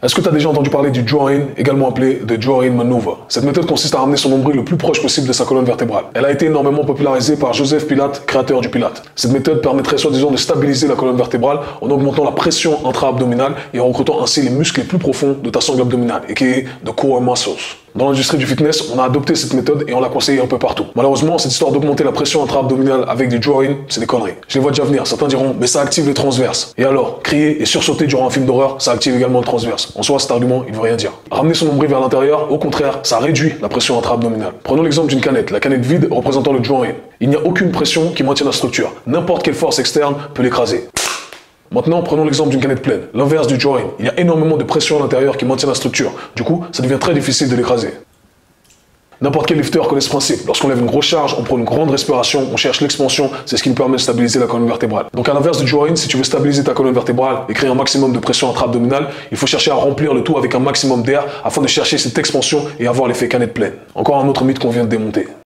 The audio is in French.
Est-ce que tu as déjà entendu parler du drawing, également appelé the drawing maneuver? Cette méthode consiste à ramener son nombril le plus proche possible de sa colonne vertébrale. Elle a été énormément popularisée par Joseph Pilates, créateur du Pilates. Cette méthode permettrait soi-disant de stabiliser la colonne vertébrale en augmentant la pression intra-abdominale et en recrutant ainsi les muscles les plus profonds de ta sangle abdominale, aka the core muscles. Dans l'industrie du fitness, on a adopté cette méthode et on l'a conseillée un peu partout. Malheureusement, cette histoire d'augmenter la pression intra-abdominale avec du drawing, c'est des conneries. Je les vois déjà venir. Certains diront, mais ça active les transverses. Et alors, crier et sursauter durant un film d'horreur, ça active également le transverse. En soi, cet argument, il veut rien dire. Ramener son nombril vers l'intérieur, au contraire, ça réduit la pression intra-abdominale. Prenons l'exemple d'une canette, la canette vide représentant le drawing. Il n'y a aucune pression qui maintient la structure. N'importe quelle force externe peut l'écraser. Maintenant, prenons l'exemple d'une canette pleine, l'inverse du drawing. Il y a énormément de pression à l'intérieur qui maintient la structure. Du coup, ça devient très difficile de l'écraser. N'importe quel lifter connaît ce principe. Lorsqu'on lève une grosse charge, on prend une grande respiration, on cherche l'expansion, c'est ce qui nous permet de stabiliser la colonne vertébrale. Donc à l'inverse du drawing, si tu veux stabiliser ta colonne vertébrale et créer un maximum de pression intra-abdominale, il faut chercher à remplir le tout avec un maximum d'air afin de chercher cette expansion et avoir l'effet canette pleine. Encore un autre mythe qu'on vient de démonter.